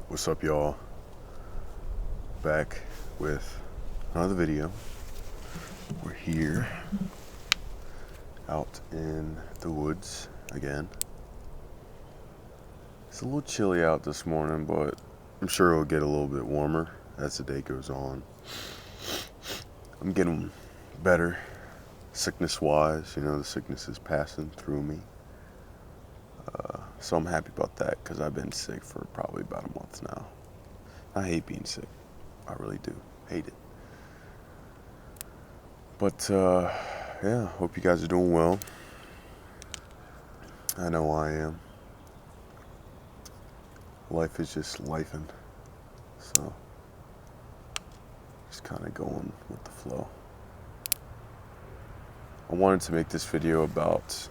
What's up, y'all? Back with another video. We're here out in the woods again. It's a little chilly out this morning, but I'm sure it'll get a little bit warmer as the day goes on. I'm getting better sickness wise. The sickness is passing through me. So I'm happy about that because I've been sick for probably about a month now. I hate being sick. I really do. Hate it. But, yeah, hope you guys are doing well. I know I am. Life is just lifing. So, just kind of going with the flow. I wanted to make this video about,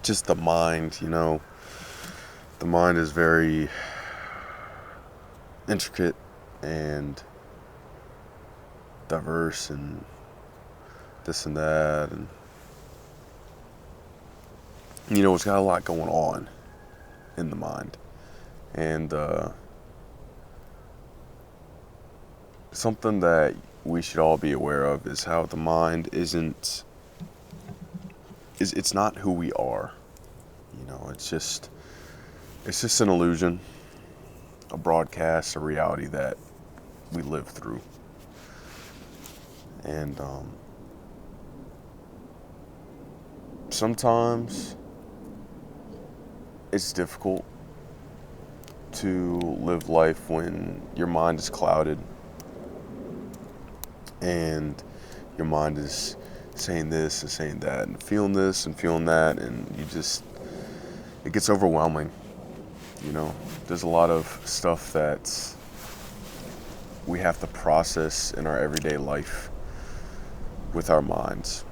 just the mind, The mind is very intricate and diverse and this and that, and it's got a lot going on in the mind. And something that we should all be aware of is how the mind it's not who we are. It's just an illusion, a broadcast, a reality that we live through. And sometimes it's difficult to live life when your mind is clouded and your mind is saying this and saying that and feeling this and feeling that, and it gets overwhelming. There's a lot of stuff that we have to process in our everyday life with our minds.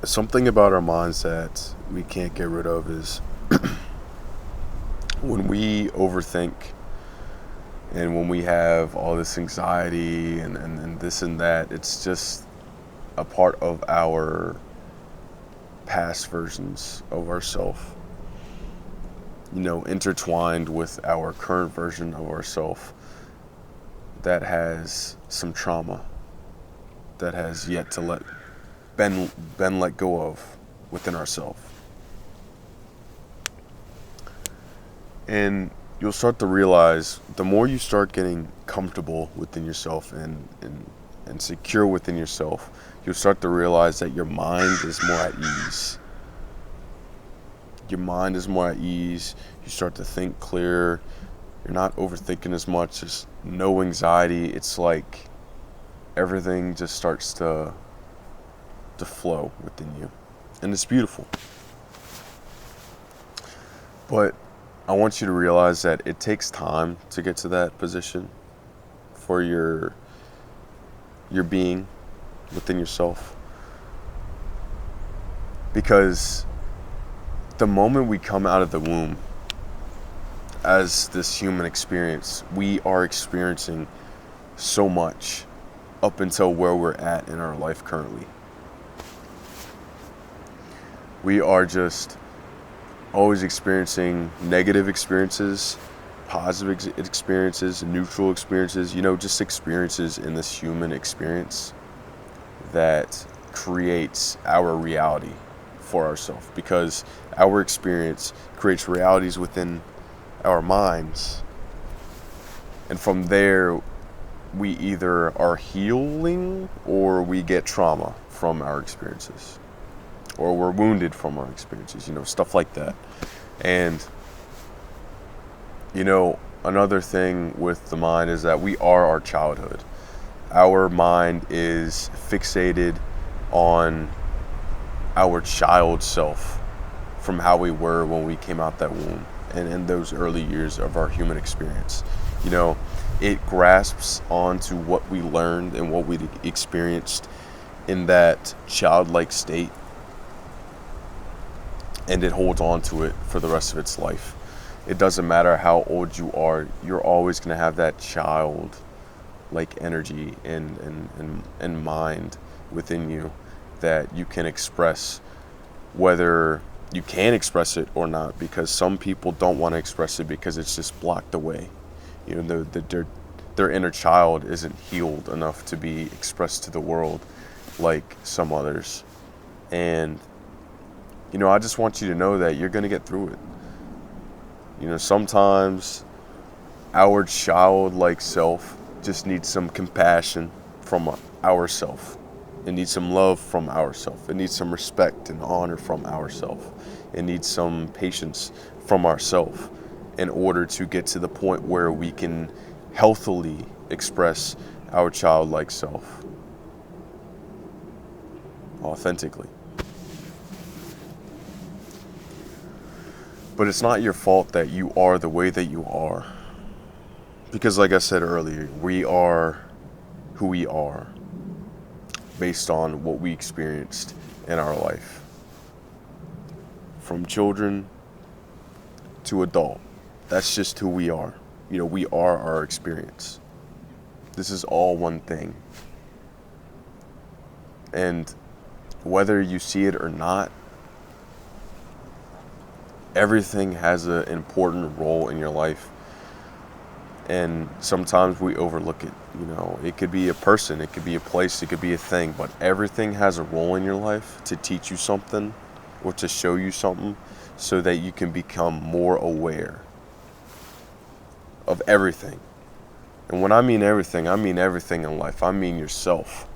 Something about our minds that we can't get rid of is when we overthink and when we have all this anxiety and this and that. It's just a part of our past versions of ourselves, intertwined with our current version of ourselves that has some trauma that has yet to been let go of within ourselves. And you'll start to realize the more you start getting comfortable within yourself and secure within yourself, you'll start to realize that your mind is more at ease. Your mind is more at ease. You start to think clearer. You're not overthinking as much. There's no anxiety. It's like everything just starts to flow within you. And it's beautiful. But I want you to realize that it takes time to get to that position for your being within yourself. Because the moment we come out of the womb as this human experience, we are experiencing so much up until where we're at in our life currently. We are just always experiencing negative experiences, positive experiences, neutral experiences, just experiences in this human experience that creates our reality for ourselves, because our experience creates realities within our minds, and from there we either are healing or we get trauma from our experiences, or we're wounded from our experiences, stuff like that. And another thing with the mind is that we are our childhood. Our mind is fixated on our child self from how we were when we came out that womb and in those early years of our human experience. It grasps onto what we learned and what we experienced in that childlike state, and it holds on to it for the rest of its life. It doesn't matter how old you are, you're always going to have that child-like energy and mind within you that you can express, whether you can express it or not, because some people don't want to express it because it's just blocked away. Their inner child isn't healed enough to be expressed to the world like some others. And I just want you to know that you're going to get through it. Sometimes our childlike self just needs some compassion from ourself. It needs some love from ourself. It needs some respect and honor from ourself. It needs some patience from ourself in order to get to the point where we can healthily express our childlike self authentically. But it's not your fault that you are the way that you are. Because like I said earlier, we are who we are based on what we experienced in our life. From children to adult. That's just who we are. We are our experience. This is all one thing. And whether you see it or not, everything has an important role in your life. And sometimes we overlook it. It could be a person, it could be a place, it could be a thing, but everything has a role in your life to teach you something or to show you something so that you can become more aware of everything. And when I mean everything in life. I mean yourself.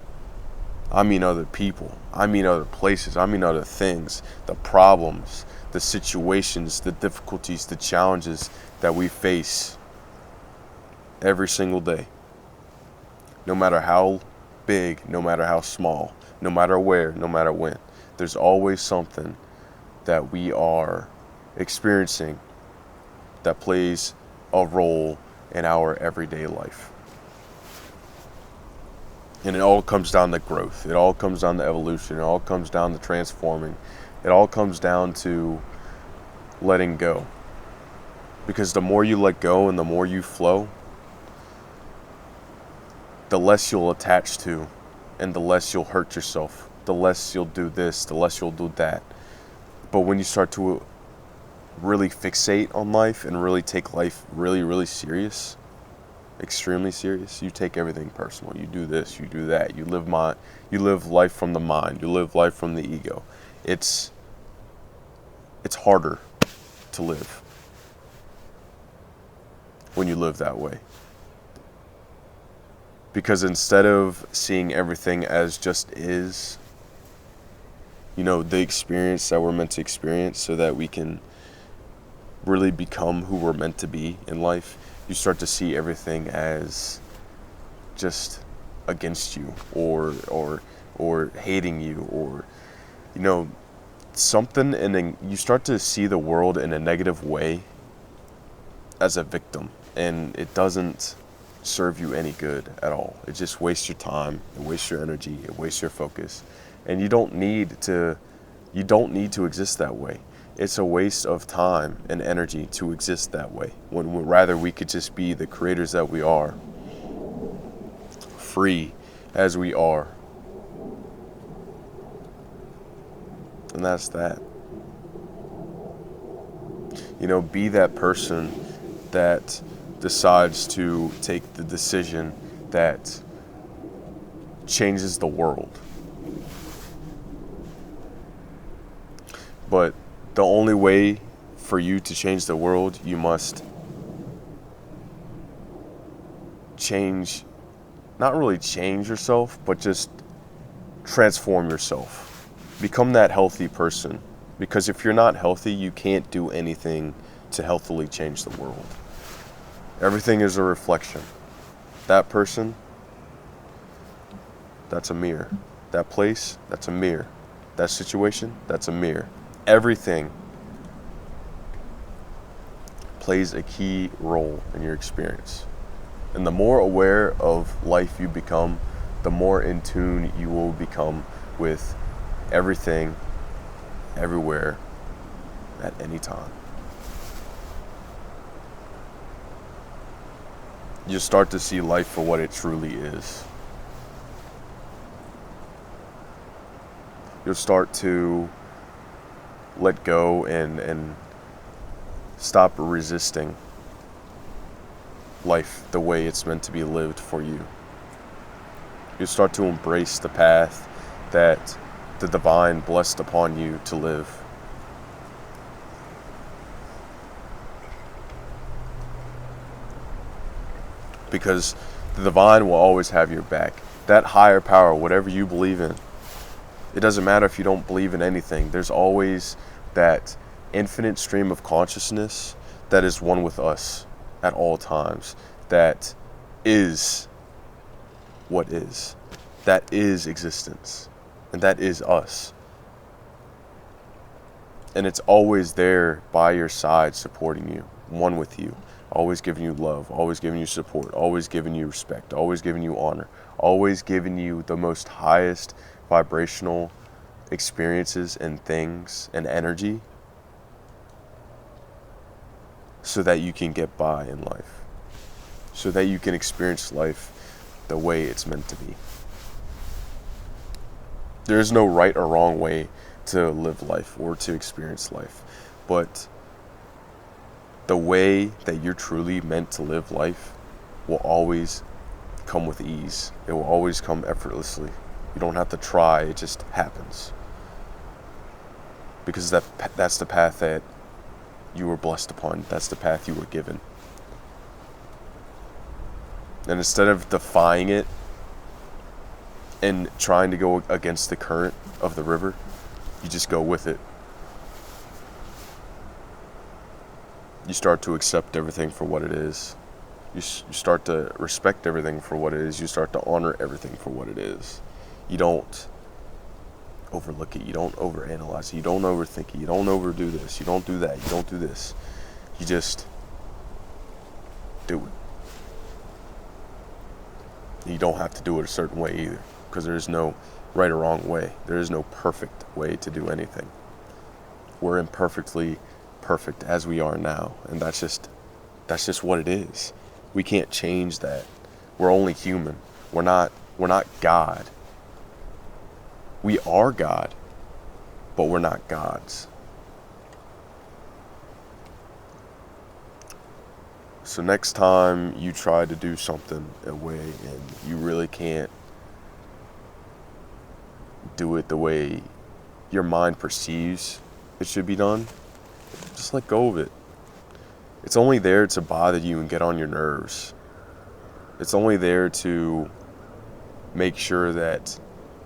I mean other people. I mean other places. I mean other things, the problems, the situations, the difficulties, the challenges that we face every single day. No matter how big, no matter how small, no matter where, no matter when. There's always something that we are experiencing that plays a role in our everyday life. And it all comes down to growth. It all comes down to evolution. It all comes down to transforming. It all comes down to letting go. Because the more you let go and the more you flow, the less you'll attach to, and the less you'll hurt yourself, the less you'll do this, the less you'll do that. But when you start to really fixate on life and really take life really, really serious, extremely serious, you take everything personal. You do this, you do that. You live life from the mind. You live life from the ego. It's harder to live when you live that way. Because instead of seeing everything as just is, the experience that we're meant to experience so that we can really become who we're meant to be in life, you start to see everything as just against you or hating you or, something. And then you start to see the world in a negative way as a victim. And it doesn't serve you any good at all. It just wastes your time, it wastes your energy, it wastes your focus. And you don't need to exist that way. It's a waste of time and energy to exist that way, when rather we could just be the creators that we are, free as we are. And that's that. Be that person that decides to take the decision that changes the world. But the only way for you to change the world, you must change, not really change yourself, but just transform yourself. Become that healthy person. Because if you're not healthy, you can't do anything to healthily change the world. Everything is a reflection. That person, that's a mirror. That place, that's a mirror. That situation, that's a mirror. Everything plays a key role in your experience. And the more aware of life you become, the more in tune you will become with everything, everywhere, at any time. You start to see life for what it truly is. You'll start to let go and stop resisting life the way it's meant to be lived for you. You start to embrace the path that the divine blessed upon you to live. Because the divine will always have your back. That higher power, whatever you believe in, it doesn't matter if you don't believe in anything. There's always that infinite stream of consciousness that is one with us at all times. That is what is. That is existence. And that is us. And it's always there by your side, supporting you, one with you, always giving you love, always giving you support, always giving you respect, always giving you honor, always giving you the most highest vibrational experiences and things and energy so that you can get by in life, so that you can experience life the way it's meant to be. There is no right or wrong way to live life or to experience life, but the way that you're truly meant to live life will always come with ease. It will always come effortlessly. You don't have to try, it just happens. Because that's the path that you were blessed upon. That's the path you were given. And instead of defying it and trying to go against the current of the river, you just go with it. You start to accept everything for what it is. You start to respect everything for what it is. You start to honor everything for what it is. You don't overlook it. You don't overanalyze it. You don't overthink it. You don't overdo this. You don't do that. You don't do this. You just do it. You don't have to do it a certain way either, because there is no right or wrong way. There is no perfect way to do anything. We're imperfectly perfect as we are now, and that's just what it is. We can't change that. We're only human. We're not God. We are God, but we're not gods. So next time you try to do something a way and you really can't do it the way your mind perceives it should be done, just let go of it. It's only there to bother you and get on your nerves. It's only there to make sure that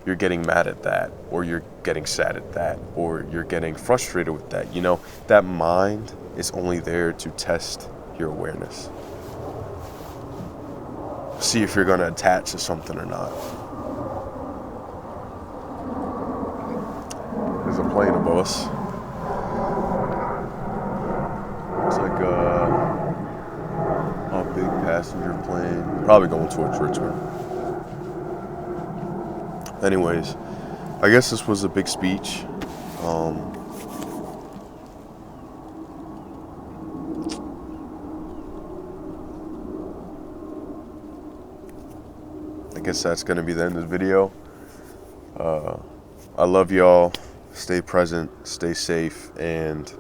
you're getting mad at that, or you're getting sad at that, or you're getting frustrated with that. You know, that mind is only there to test your awareness. See if you're going to attach to something or not. There's a plane above us. It's like a big passenger plane. Probably going towards Richmond. Anyways, I guess this was a big speech. I guess that's going to be the end of the video. I love y'all. Stay present, stay safe, and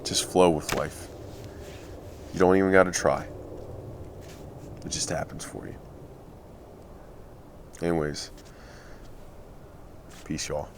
just flow with life. You don't even got to try. It just happens for you. Anyways, peace, y'all.